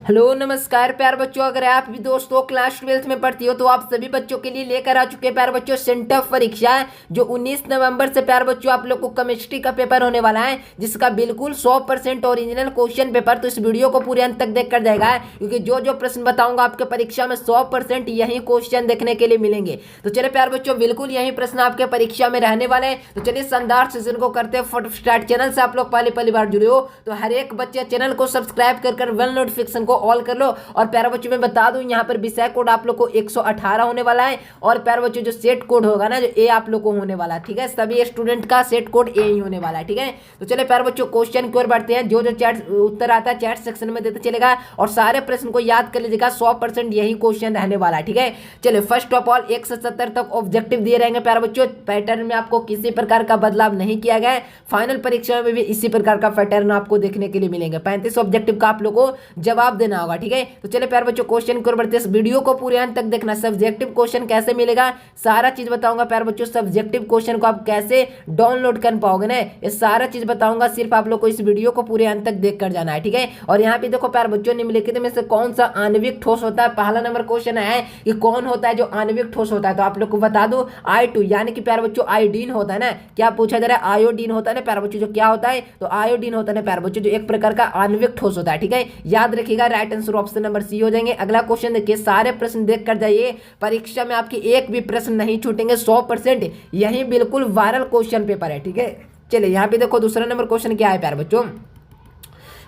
Hello नमस्कार प्यार बच्चों। अगर आप भी दोस्तों क्लास 12th में पढ़ती हो तो आप सभी बच्चों के लिए लेकर आ चुके हैं प्यार बच्चों सेंटर परीक्षा जो 19 नवंबर से प्यार बच्चों आप लोग को केमिस्ट्री का पेपर होने वाला है, जिसका बिल्कुल 100% ओरिजिनल क्वेश्चन पेपर। तो इस वीडियो को पूरे अंत तक देखकर जाएगा, क्योंकि जो जो प्रश्न बताऊंगा आपके परीक्षा में 100% यही क्वेश्चन देखने के लिए मिलेंगे। तो चलिए प्यार बच्चों, बिल्कुल यही प्रश्न आपके परीक्षा में रहने वाले हैं। तो चलिए शानदार सेशन को करते हैं फटाफट स्टार्ट। चैनल से आप लोग पहली बार जुड़े हो तो हर एक बच्चे चैनल को सब्सक्राइब कर वेल नोटिफिकेशन को ऑल कर लो। और प्यारे बच्चों मैं बता दूं, यहाँ पर विषय कोड आप लोग को 118 होने वाला है, और प्यारे बच्चों जो सेट कोड होगा ना, जो ए आप लोग को होने वाला है, ठीक है। सभी स्टूडेंट का सेट कोड ए ही होने वाला है, ठीक है। तो चले प्यारे बच्चों क्वेश्चन की ओर बढ़ते हैं। जो जो चैट उत्तर आता है चैट सेक्शन में देते चलेगा, और सारे प्रश्न को याद कर लीजिएगा। 100% यही क्वेश्चन रहने वाला है, ठीक है। चलिए फर्स्ट ऑफ ऑल 1 से 70 तक ऑब्जेक्टिव दिए रहेंगे प्यारे बच्चों। पैटर्न में आपको किसी प्रकार का बदलाव नहीं किया गया है। फाइनल परीक्षा में भी इसी प्रकार का पैटर्न आपको देखने के लिए मिलेंगे। 35 ऑब्जेक्टिव का आप लोग को जवाब देना होगा, ठीक है। तो चले प्यारे बच्चों क्वेश्चन की ओर बढ़ते हैं। इस वीडियो को पूरे अंत तक देखना। सब्जेक्टिव क्वेश्चन कैसे मिलेगा सारा चीज बताऊंगा प्यारे बच्चों। सब्जेक्टिव क्वेश्चन को आप कैसे डाउनलोड कर पाओगे ना, ये सारा चीज बताऊंगा। सिर्फ आप लोग को इस वीडियो को पूरे अंत तक देख कर जाना है, ठीक है। और यहाँ पे देखो प्यारे बच्चों, निम्नलिखित में से कौन सा आणविक ठोस होता है। पहला नंबर क्वेश्चन है कि कौन होता है जो आणविक ठोस होता है। तो आप लोग को बता दो I2 यानी कि प्यारे बच्चों आयोडीन होता है ना। क्या पूछा जा रहा है? आयोडीन होता है ना प्यारे बच्चों। जो क्या होता है? तो आयोडीन होता है ना प्यारे बच्चों, जो एक प्रकार का आणविक ठोस होता है, ठीक है। याद रखिएगा। Right answer option number C हो जाएंगे। अगला क्वेश्चन देखिए, सारे प्रश्न देख कर जाइए। परीक्षा में आपके एक भी प्रश्न नहीं छूटेंगे। 100% यही बिल्कुल वायरल क्वेश्चन पेपर है, ठीक है। चलिए यहाँ पे देखो दूसरा नंबर क्वेश्चन क्या है प्यारे बच्चों।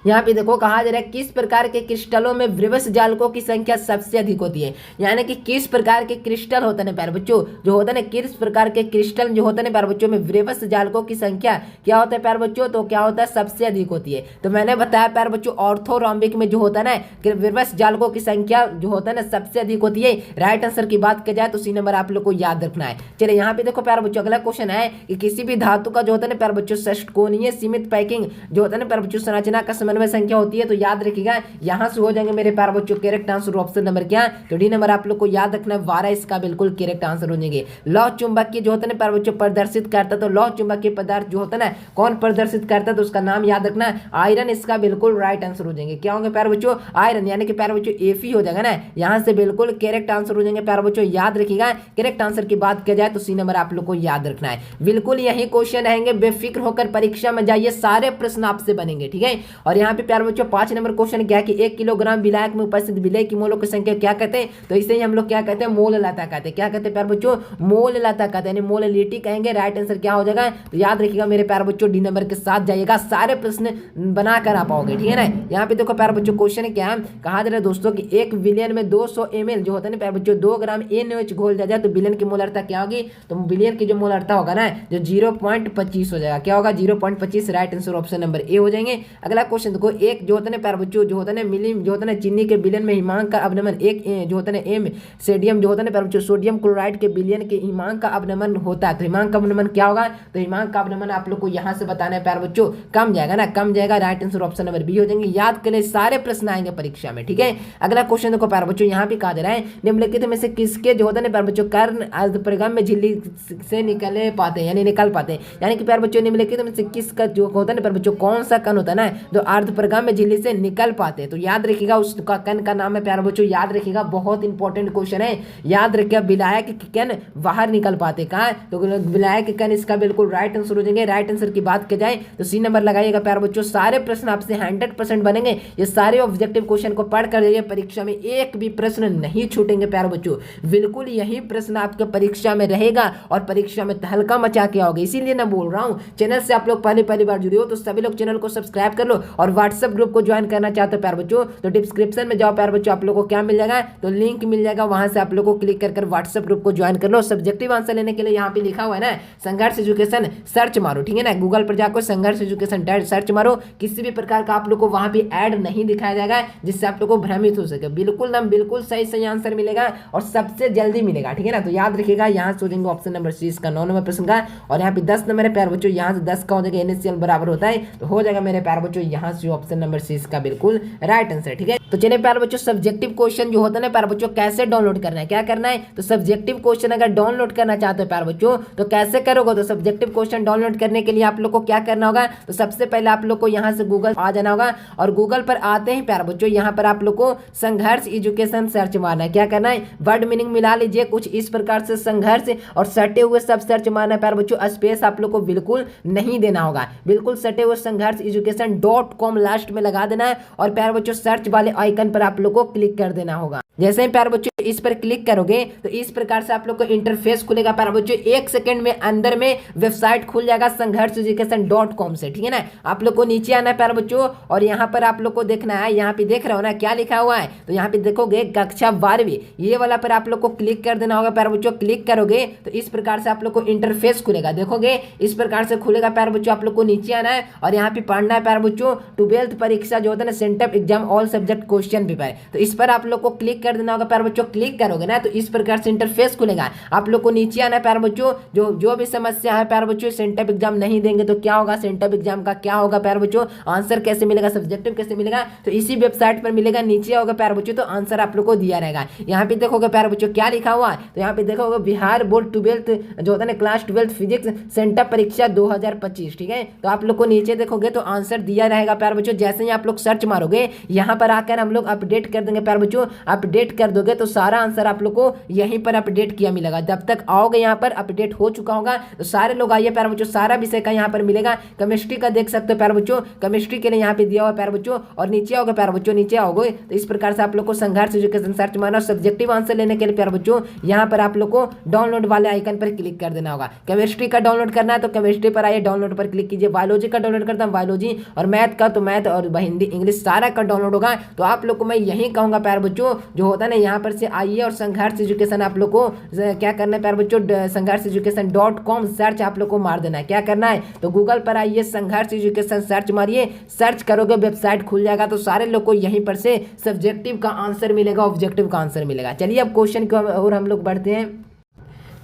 यहाँ पे देखो कहा जा रहा है किस प्रकार के क्रिस्टलों में विवश जालकों की संख्या सबसे अधिक होती है। यानी कि किस प्रकार के क्रिस्टल होते हैं प्यारे बच्चों, जो होता है ना, किस प्रकार के क्रिस्टल जो होते हैं प्यारे बच्चों में विवश जालकों की संख्या क्या होता है प्यारे बच्चों, तो क्या होता है? सबसे अधिक होती है। तो मैंने बताया प्यारे बच्चों ऑर्थोरॉम्बिक में जो होता है ना विवश जालकों की संख्या जो होता है ना सबसे अधिक होती है। राइट आंसर की बात की जाए तो सी नंबर आप लोग को याद रखना है। चलिए यहाँ पे देखो प्यारे बच्चों, अगला क्वेश्चन है कि किसी भी धातु का जो होता है ना प्यारे बच्चों षटकोणीय सीमित पैकिंग जो होता है ना प्यारे बच्चों संरचना का समन्वय संख्या होती है। तो याद रखिएगा यहाँ से हो जाएंगे मेरे प्यारे बच्चों करेक्ट आंसर ऑप्शन नंबर क्या, तो डी नंबर आप लोग को याद रखना है 12 इसका बिल्कुल करेक्ट आंसर हो जाएंगे। लौह चुंबकीय जो होता है ना प्यारे बच्चों प्रदर्शित करता है, तो लौह चुंबकीय पदार्थ जो होता है ना कौन प्रदर्शित करता है, तो उसका नाम याद रखना है आयरन। इसका बिल्कुल राइट आंसर हो जाएंगे। क्या होंगे प्यारे बच्चों? आयरन, यानी कि प्यारे बच्चों एफी हो जाएगा ना, यहाँ से बिल्कुल करेक्ट आंसर हो जाएंगे प्यारे बच्चों। याद रखिएगा करेक्ट आंसर की बात की जाए तो सी नंबर आप लोग को याद रखना है। बिल्कुल यही क्वेश्चन रहेंगे, बेफिक्र होकर परीक्षा में जाइए, सारे प्रश्न आपसे बनेंगे, ठीक है। और यहाँ पे प्यारे बच्चों 5 नंबर क्वेश्चन क्या है कि 1 किलोग्राम विलायक में उपस्थित विलय की मोलों की संख्या क्या कहते हैं, तो इसे ही हम लोग क्या कहते हैं? मोल लता कहते हैं। क्या कहते हैं प्यारे बच्चों? मोल लता कहते हैं, मोललिटी कहेंगे। राइट आंसर क्या हो जाएगा? तो याद रखिएगा मेरे प्यारे बच्चों डी नंबर के साथ जाइएगा, सारे प्रश्न बना कर आ पाओगे, ठीक है ना। यहाँ पे देखो प्यारे बच्चों क्वेश्चन क्या है, कहा जा रहा है दोस्तों कि 1 बिलियन में 200 ml जो होता है ना प्यारे बच्चों 2 ग्राम NaOH घोल दिया जाए तो बिलियन की मोलरता क्या होगी, तो बिलियन की जो मोलरता होगा ना जो 0.25 हो जाएगा। क्या होगा? 0.25। Right answer option number A हो जाएंगे। अगला क्वेश्चन देखो, एक जो होता है ना प्यारे बच्चों जो होता है ना मिली जो होता है ना चीनी के बिलियन में हिमांक का अवनमन, एक जो होता है ना एम सोडियम जो होता है ना सोडियम क्लोराइड के बिलियन के हिमांक का अवनमन होता है। तो हिमांक का अवनमन क्या होगा, तो हिमांक का अवनमन आप लोग को यहाँ से बताना है प्यारे बच्चों, कम जाएगा ना, कम जाएगा। Right answer option number B हो जाएंगे। याद कर ले, सारे प्रश्न आएंगे परीक्षा में, ठीक है। अगला क्वेश्चन देखो प्यारे बच्चों, यहाँ पे कहा जा रहा है निम्नलिखित में से किसके जो होता है ना प्यारे बच्चों कर्ण अर्धपरिगम में झिल्ली से निकले पाते हैं, यानी निकल पाते हैं। यानी कि प्यारे बच्चों निम्नलिखित में से किसका जो होता है ना प्यारे बच्चों कौन सा कण होता है ना जो अर्धपरिगम में झिल्ली से निकल पाते हैं। तो याद रखिएगा उसका कण का नाम है प्यारे बच्चों, याद रखिएगा, बहुत इंपॉर्टेंट क्वेश्चन है। याद रखिएगा विलायक के कण बाहर निकल पाते कहाँ, तो विलायक के कण इसका बिल्कुल राइट आंसर हो जाएंगे। राइट आंसर की बात की जाए तो सी नंबर लगाइएगा प्यारे बच्चों। सारे प्रश्न आपसे 100% बनेंगे। ये सारे ऑब्जेक्टिव क्वेश्चन को पढ़ कर जाइए, परीक्षा में एक भी प्रश्न नहीं छूटेंगे प्यारे बच्चों। बिल्कुल यही प्रश्न आपके परीक्षा में रहेगा और परीक्षा में तहलका मचा के आओगे। इसीलिए मैं बोल रहा हूँ चैनल से आप लोग पहली बार जुड़े हो तो सभी लोग चैनल को सब्सक्राइब कर लो, और व्हाट्सएप ग्रुप को ज्वाइन करना चाहते हो प्यारे बच्चों तो डिस्क्रिप्शन में जाओ प्यारे बच्चों, आप लोग को क्या मिल जाएगा, तो लिंक मिल जाएगा, वहां से आप लोग को क्लिक कर व्हाट्सएप ग्रुप को ज्वाइन कर लो। सब्जेक्टिव आंसर लेने के लिए यहाँ पे लिखा हुआ है ना संघर्ष एजुकेशन, सर्च मारो, ठीक है ना। गूगल पर जाकर संघर्ष एजुकेशन सर्च मारो, किसी भी प्रकार का आप लोग को वहां पे ऐड नहीं दिखाया जाएगा जिससे आप लोग को भ्रमित हो सके। बिल्कुल सही आंसर मिलेगा और सबसे जल्दी मिलेगा, ठीक है ना। तो याद रखिएगा यहाँ से हो जाएंगे ऑप्शन नंबर सी इसका 9 नंबर प्रश्न का, और यहाँ पे 10 नंबर है प्यारे बच्चों, यहाँ से 10 का हो जाएगा NaCl बराबर होता है, तो हो जाएगा मेरे प्यारे बच्चों यहाँ यहाँ से ऑप्शन नंबर सी इसका बिल्कुल राइट आंसर। ठीक है, तो चलिए प्यारे बच्चों सब्जेक्टिव क्वेश्चन जो होता है ना प्यारे बच्चों कैसे डाउनलोड करना है, क्या करना है, तो सब्जेक्टिव क्वेश्चन अगर डाउनलोड करना चाहते हो प्यारे बच्चों तो कैसे करोगे। तो सब्जेक्टिव क्वेश्चन डाउनलोड करने के लिए आप लोग को क्या करना होगा, तो सबसे पहले आप लोग को यहाँ से गूगल आ जाना होगा और गूगल पर आते ही प्यारे बच्चों यहाँ पर आप लोग को संघर्ष एजुकेशन सर्च मारना है। क्या करना है, वर्ड मीनिंग मिला लीजिए कुछ इस प्रकार से संघर्ष और सटे हुए सब सर्च मारना है प्यारे बच्चों। स्पेस आप लोग को बिल्कुल नहीं देना होगा, बिल्कुल सटे हुए संघर्ष एजुकेशन.com लास्ट में लगा देना है और प्यारे बच्चों सर्च वाले आइकन पर आप लोग को क्लिक कर देना होगा। जैसे ही प्यारे बच्चों इस पर क्लिक करोगे तो इस प्रकार से आप लोग को इंटरफेस खुलेगा प्यारे बच्चों। 1 सेकंड में अंदर में वेबसाइट खुल जाएगा संघर्ष एजुकेशन.com से। ठीक है ना, आप लोग को नीचे आना है प्यारे बच्चों और यहाँ पर आप लोग को देखना है, यहाँ पे देख रहे हो ना क्या लिखा हुआ है, तो यहाँ पे देखोगे कक्षा 12वीं ये वाला पर आप लोग को क्लिक कर देना होगा प्यारे बच्चों। क्लिक करोगे तो इस प्रकार से आप लोग को इंटरफेस खुलेगा, देखोगे इस प्रकार से खुलेगा प्यारे बच्चों। आप लोग को नीचे आना है और यहाँ पे पढ़ना है प्यारे बच्चों 12th परीक्षा जो होता है ना sent up exam all subject question paper, तो इस पर आप लोग को क्लिक कर देना होगा प्यारे बच्चों। क्लिक करोगे ना तो इस प्रकार से इंटरफेस खुलेगा। आप लोग को नीचे आना है प्यारे बच्चों, जो भी समस्या है प्यारे बच्चों सेंटअप एग्जाम नहीं देंगे तो क्या होगा, सेंटअप एग्जाम का क्या होगा प्यारे बच्चों, आंसर कैसे मिलेगा, सब्जेक्टिव कैसे मिलेगा, तो इसी वेबसाइट पर मिलेगा। नीचे होगा प्यारे बच्चों तो आंसर आप लोग को दिया रहेगा। यहाँ पे देखोगे प्यारे बच्चों क्या लिखा हुआ है, तो यहाँ पे देखोगे बिहार बोर्ड 12th जो होता है ना क्लास 12th फिजिक्स सेंटअप परीक्षा 2025। ठीक है, तो आप लोग को नीचे देखोगे तो आंसर दिया रहेगा प्यारे बच्चों। जैसे ही आप लोग सर्च मारोगे यहाँ पर आकर हम लोग अपडेट कर देंगे प्यारे बच्चों। अपडेट कर दोगे तो सारा आंसर आप लोग को यहीं पर अपडेट किया मिलेगा। जब तक आओगे यहाँ पर अपडेट हो चुका होगा तो सारे लोग आइए प्यारे बच्चों, सारा विषय का यहाँ पर मिलेगा। केमिस्ट्री का देख सकते हो प्यारे बच्चों, केमिस्ट्री के लिए यहाँ पे दिया हुआ प्यारे बच्चों। और नीचे आओगे प्यारे बच्चों, नीचे आओगे तो इस प्रकार से आप लोग को संघर्ष एजुकेशन सर्च मारना। सब्जेक्टिव आंसर लेने के लिए प्यारे बच्चों यहाँ पर आप लोग को डाउनलोड वाले आइकन पर क्लिक कर देना होगा। केमिस्ट्री का डाउनलोड करना है तो केमिस्ट्री पर आइए, डाउनलोड पर क्लिक कीजिए। बायोलॉजी का डाउनलोड करता हूँ बायोलॉजी, और मैथ का तो मैथ और हिंदी इंग्लिश सारा का डाउनलोड होगा। तो आप लोग को मैं यही कहूँगा प्यारे बच्चों जो होता है ना यहाँ पर से आइए और संघर्ष एजुकेशन आप लोग को क्या करना है प्यारे बच्चों, संघर्ष एजुकेशन.com सर्च आप लोग को मार देना है। क्या करना है, तो गूगल पर आइए संघर्ष एजुकेशन सर्च मारिए, सर्च करोगे वेबसाइट खुल जाएगा। तो सारे लोग को यहीं पर से सब्जेक्टिव का आंसर मिलेगा, ऑब्जेक्टिव का आंसर मिलेगा। चलिए अब क्वेश्चन की ओर हम लोग बढ़ते हैं।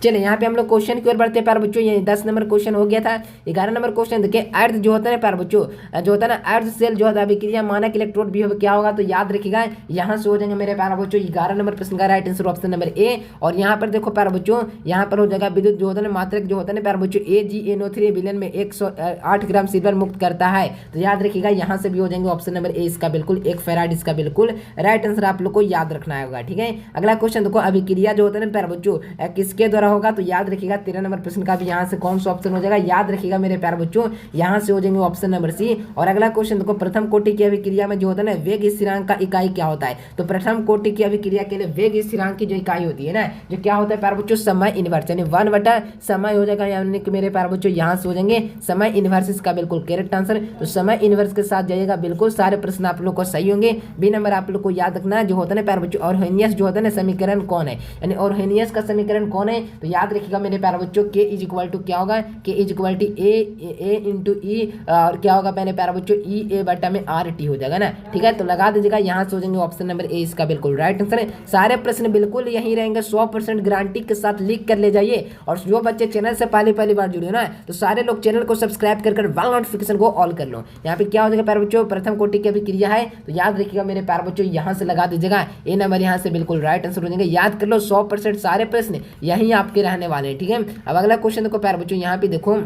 चलिए यहाँ पे हम लोग क्वेश्चन की ओर बढ़ते हैं प्यारे बच्चों। ये 10 नंबर क्वेश्चन हो गया था। 11 नंबर क्वेश्चन देखिए, अर्थ जो होता है ना प्यारे बच्चों, जो होता है ना अर्थ सेल जो होता है अभिक्रिया मानक इलेक्ट्रोड भी क्या होगा, तो याद रखिएगा यहाँ से हो जाएंगे मेरे प्यारे बच्चों 11 नंबर प्रश्न का right answer option number A. और यहाँ पर देखो प्यारे बच्चों, यहाँ पर हो जाएगा विद्युत जो होता है ना मात्रक जो होता है ना प्यारे बच्चों AgNO3 विलयन में 108 ग्राम सिल्वर मुक्त करता है। तो याद रखिएगा यहाँ से भी हो जाएंगे ऑप्शन नंबर ए इसका बिल्कुल 1 फैराड इसका बिल्कुल राइट आंसर आप लोग को याद रखना होगा। ठीक है, अगला क्वेश्चन देखो, अभिक्रिया जो होता है ना प्यारे बच्चों किसके द्वारा होगा, तो याद रखिएगा 13 नंबर प्रश्न का भी यहाँ से कौन सा ऑप्शन हो जाएगा, याद रखिएगा मेरे प्यारे बच्चों, यहाँ से हो जाएंगे ऑप्शन नंबर सी। और अगला क्वेश्चन देखो, प्रथम कोटि की अभिक्रिया में जो होता है ना वेग स्थिरांक का इकाई क्या होता है, तो प्रथम कोटि की अभिक्रिया के लिए वेग स्थिरांक की जो इकाई होती है ना, जो क्या होता है प्यारे बच्चों, समय इनवर्स, यानी 1 समय हो जाएगा, यानी कि मेरे प्यारे बच्चों यहाँ से हो जाएंगे समय इनवर्स इसका बिल्कुल करेक्ट आंसर। तो समय इनवर्स के साथ जाइएगा, बिल्कुल सारे प्रश्न आप लोग को सही होंगे। बी नंबर आप लोग को याद रखना जो होता है ना प्यारे बच्चों, ऑर्हेनियस जो होता है ना समीकरण कौन है, यानी ऑर्हेनियस का समीकरण कौन है, तो याद रखिएगा मेरे प्यारे बच्चों के इज इक्वल टू क्या होगा, K is equal to A into E, और क्या होगा मैंने प्यारे बच्चों ई ए बटा में आर टी हो जाएगा ना। ठीक है, तो लगा दीजिएगा, यहाँ से हो जाएंगे ऑप्शन नंबर ए इसका बिल्कुल राइट आंसर है। सारे प्रश्न बिल्कुल यही रहेंगे, 100% गारंटी के साथ लिख कर ले जाइए। और जो बच्चे चैनल से पहली बार जुड़े ना, तो सारे लोग चैनल को सब्सक्राइब कर बेल नोटिफिकेशन को ऑल कर लो। यहाँ पे क्या हो जाएगा प्यारे बच्चों, प्रथम कोटि की अभिक्रिया है, तो याद रखिएगा मेरे प्यारे बच्चों, यहाँ से लगा दीजिएगा ए नंबर, यहाँ से बिल्कुल राइट आंसर हो जाएंगे। याद कर लो, 100% सारे प्रश्न यही आपके रहने वाले हैं। ठीक है, अब अगला क्वेश्चन देखो प्यारे बच्चों, यहाँ पे देखो,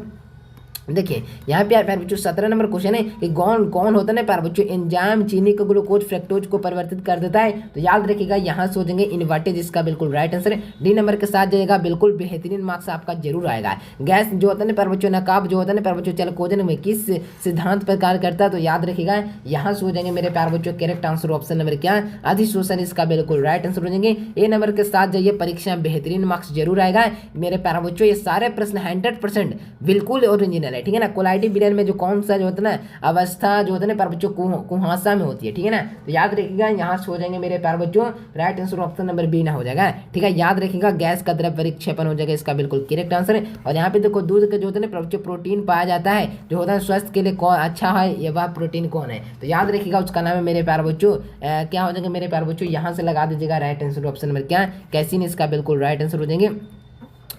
देखिए यहाँ पे प्यारे बच्चों 17 नंबर क्वेश्चन है कि कौन होता है ना प्यारे बच्चों, एंजाइम चीनी को ग्लूकोज फ्रक्टोज को परिवर्तित कर देता है। तो याद रखिएगा यहाँ से हो जाएंगे इन्वर्टेज इसका बिल्कुल राइट आंसर है। डी नंबर के साथ जाएगा, बिल्कुल बेहतरीन मार्क्स आपका जरूर आएगा। गैस जो होता है ना प्यारे बच्चों, नकाब जो होता है ना प्यारे बच्चों चैलकोजन में किस सिद्धांत पर कार्य करता है, तो याद रखिएगा यहाँ से हो जाएंगे मेरे प्यारे बच्चों करेक्ट आंसर ऑप्शन नंबर क्या, अधिशोषण इसका बिल्कुल राइट आंसर हो जाएंगे। ए नंबर के साथ जाइए, परीक्षा में बेहतरीन मार्क्स जरूर आएगा मेरे प्यारे बच्चों। ये सारे प्रश्न 100% बिल्कुल ओरिजिनल है। ठीक है ना, कोलाइटिक विलयन में जो कौन सा जो होता है ना अवस्था जो होता है ना प्यारे बच्चों कुहासा में होती है। ठीक है ना, तो याद रखिएगा यहाँ से हो जाएंगे मेरे प्यारे बच्चों right answer option number B ना हो जाएगा। ठीक है, याद रखिएगा गैस का द्रव परिक्षेपण हो जाएगा इसका बिल्कुल करेक्ट आंसर है। और यहाँ पे देखो दूध का जो होता है ना बच्चों प्रोटीन पाया जाता है, जो होता है स्वास्थ्य के लिए कौन अच्छा है, ये वह प्रोटीन कौन है, तो याद रखिएगा उसका नाम है मेरे प्यारे बच्चों क्या हो जाएंगे मेरे प्यारे बच्चों, यहाँ से लगा दीजिएगा राइट आंसर ऑप्शन नंबर क्या, कैसीन इसका बिल्कुल राइट आंसर हो जाएंगे।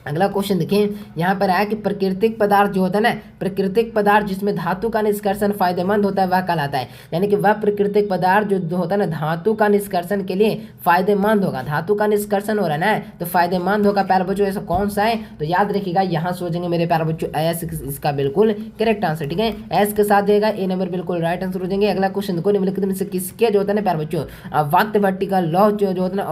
अगला क्वेश्चन देखिए, यहाँ पर आया कि प्राकृतिक पदार्थ जो होता है ना, प्राकृतिक पदार्थ जिसमें धातु का निष्कर्षण फायदेमंद होता है वह कहलाता है। यानी कि वह प्राकृतिक पदार्थ जो होता है ना धातु का निष्कर्षण के लिए फायदेमंद होगा, धातु का निष्कर्षण हो रहा है ना तो फायदेमंद होगा प्यारे बच्चों। ऐसा कौन सा है तो याद रखिएगा, यहाँ सोचेंगे मेरे प्यारे बच्चों एस इसका बिल्कुल करेक्ट आंसर। ठीक है, एस के साथ देगा ए नंबर बिल्कुल राइट आंसर हो जाएंगे। अगला क्वेश्चन देखो, निम्नलिखित में से किसके जो होता है ना प्यारे बच्चों वात भट्टी का लौह जो होता है ना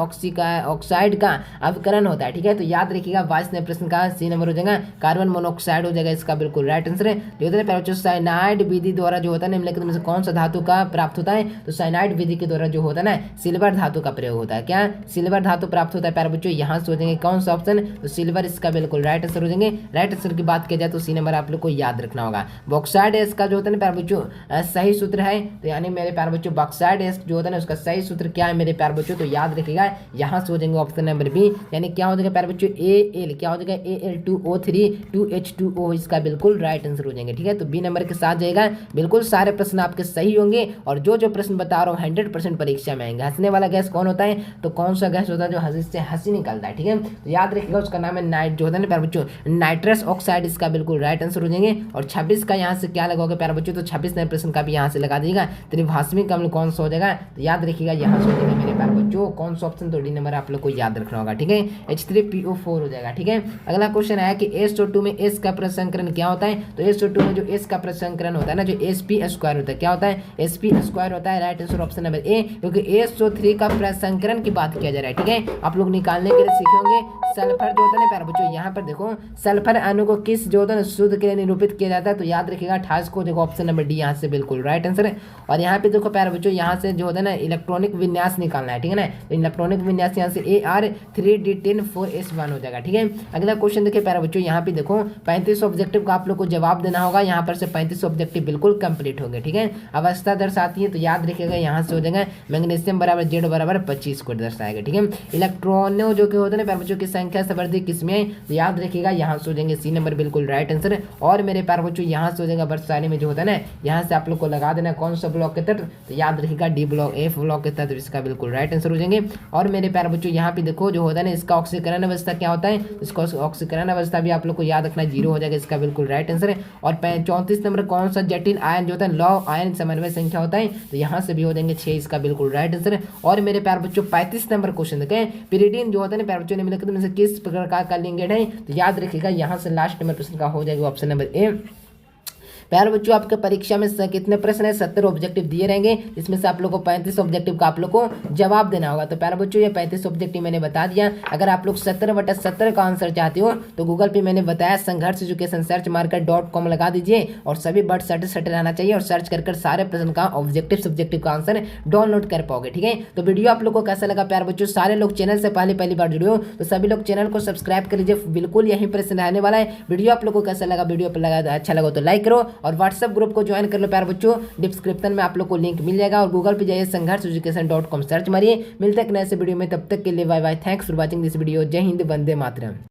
ऑक्साइड का अवकरण होता है। ठीक है, तो याद रखिएगा 22 प्रश्न का सी नंबर हो जाएगा, कार्बन मोनोऑक्साइड हो जाएगा इसका बिल्कुल राइट आंसर है। जो होता है प्यारे बच्चों साइनाइड विधि द्वारा जो होता है निम्नलिखित में से कौन सा धातु का प्राप्त होता है तो साइनाइड विधि के द्वारा जो होता है ना सिल्वर धातु का प्रयोग होता है। क्या सिल्वर धातु प्राप्त होता है प्यारे बच्चों, यहाँ से हो जाएंगे कौन सा ऑप्शन तो सिल्वर इसका बिल्कुल राइट आंसर हो जाएंगे। राइट आंसर की बात किया जाए तो सी नंबर आप लोग को याद रखना होगा। बॉक्साइड इसका जो होता है ना प्यारे बच्चों सही सूत्र है, तो यानी मेरे प्यारे बच्चों बॉक्साइड जो होता है ना उसका सही सूत्र क्या है मेरे प्यारे बच्चों, तो याद रखिएगा यहाँ से हो जाएंगे ऑप्शन नंबर बी, यानी क्या हो जाएगा प्यारे बच्चों AL क्या हो जाएगा Al2O3 2H2O इसका बिल्कुल राइट आंसर हो जाएंगे। ठीक है, तो बी नंबर के साथ जाएगा। बिल्कुल सारे प्रश्न आपके सही होंगे और जो प्रश्न बता रहा हूँ 100% परीक्षा में आएंगे। हंसने वाला गैस कौन होता है तो कौन सा गैस होता है जो हंसी से हंसी निकलता है। ठीक है, तो याद रखिएगा उसका नाम है नाइट जो होता है ना प्यारे बच्चों नाइट्रस ऑक्साइड इसका बिल्कुल राइट आंसर हो जाएंगे। और 26 का यहाँ से क्या लगाओगे प्यारे बच्चों तो 26 नंबर प्रश्न का भी यहाँ से लगा दीजिएगा। त्रिभाषिक अम्ल कौन सा हो जाएगा तो याद रखिएगा यहाँ से हो जाएगा मेरे प्यारे बच्चों कौन सा ऑप्शन तो डी नंबर आप लोग को याद रखना होगा। ठीक है, H3PO4 हो जाएगा। ठीक है, अगला क्वेश्चन आया कि SO2 में S का प्रसंकरण क्या होता है तो SO2 में जो S का प्रसंकरण होता है ना जो sp² होता है क्या होता है sp² होता है। Right answer option number A, क्योंकि SO3 का प्रसंकरण की बात किया जा रहा है। ठीक है, आप लोग निकालने के लिए सीखे होंगे सल्फर जो होता है ना प्यारे बच्चों, यहाँ पर देखो सल्फर अणु को किस जो होता है ना शुद्ध के लिए निरूपित किया जाता है तो याद रखिएगा 28 को देखो ऑप्शन नंबर डी यहाँ से बिल्कुल राइट आंसर है। और यहाँ पे देखो प्यारे बच्चों यहाँ से जो होता है ना इलेक्ट्रॉनिक विन्यास निकालना है। ठीक है ना, तो इलेक्ट्रॉनिक विन्यास यहाँ से AR3D104S1 हो जाएगा। ठीक है, अगला क्वेश्चन देखिए प्यारे बच्चों, यहाँ पे देखो 35 ऑब्जेक्टिव का आप लोग को जवाब देना होगा। यहाँ पर से 35 ऑब्जेक्टिव बिल्कुल कंप्लीट होंगे। ठीक है, अवस्था दर्शाती है तो याद रखिएगा यहाँ से हो जाएगा मैग्नीशियम बराबर Z बराबर 25 को दर्शाएगा। ठीक है, इलेक्ट्रॉनों जो कि होते हैं प्यारे बच्चों की संख्या से वर्धित किसमें है तो याद रखिएगा यहाँ से हो जाएंगे सी नंबर बिल्कुल राइट आंसर। और मेरे प्यारे बच्चों यहाँ से हो जाएगा वर्षाली में जो होता है ना यहाँ से आप लोग को लगा देना कौन सा ब्लॉक के तत्व तो याद रखिएगा डी ब्लॉक F ब्लॉक के तत्व इसका बिल्कुल राइट आंसर हो जाएंगे। और मेरे प्यारे बच्चों यहाँ पे देखो जो होता है ना इसका ऑक्सीकरण अवस्था क्या होता है, इसका ऑक्सीकरण अवस्था भी आप लोग को याद रखना 0 हो जाएगा, इसका बिल्कुल राइट आंसर है। और 34 नंबर कौन सा जटिल आयन जो होता है लौ आयन समन्वय संख्या होता है तो यहाँ से भी हो जाएंगे 6, इसका बिल्कुल राइट आंसर है। और मेरे प्यारे बच्चों 35 नंबर क्वेश्चन देखें, पिरिडीन जो होता है ना प्यारे बच्चों निम्नलिखित में से किस प्रकार का लिंगेट है तो याद रखिएगा यहाँ से लास्ट नंबर प्रश्न का हो जाएगा ऑप्शन नंबर ए। प्यारे बच्चों आपके परीक्षा में कितने प्रश्न है 70 ऑब्जेक्टिव दिए रहेंगे, इसमें से आप लोग को 35 ऑब्जेक्टिव का आप लोग को जवाब देना होगा। तो प्यारे बच्चों ये 35 ऑब्जेक्टिव मैंने बता दिया। अगर आप लोग 70/70 का आंसर चाहते हो तो गूगल पे मैंने बताया संघर्ष एजुकेशन सर्च मार्कर .com लगा दीजिए और सभी बट सट रहना चाहिए और सर्च कर सारे प्रश्न का ऑब्जेक्टिव सब्जेक्टिव का आंसर डाउनलोड कर पाओगे। ठीक है, तो वीडियो आप लोग को कैसा लगा प्यारे बच्चों, सारे लोग चैनल से पहली बार जुड़े हो तो सभी लोग चैनल को सब्सक्राइब कर लीजिए, बिल्कुल यहीं प्रश्न रहने वाला है। वीडियो आप लोग को कैसा लगा, वीडियो पर लगा अच्छा लगा तो लाइक करो और व्हाट्सएप ग्रुप को ज्वाइन कर लो प्यारे बच्चों, डिस्क्रिप्शन में आप लोग को लिंक मिल जाएगा और गूगल पे जाइए संघर्ष एजुकेशन .com सर्च मारिए। मिलते हैं एक नए से वीडियो में, तब तक के लिए bye bye, thanks for watching this video. जय हिंद, वंदे मातरम।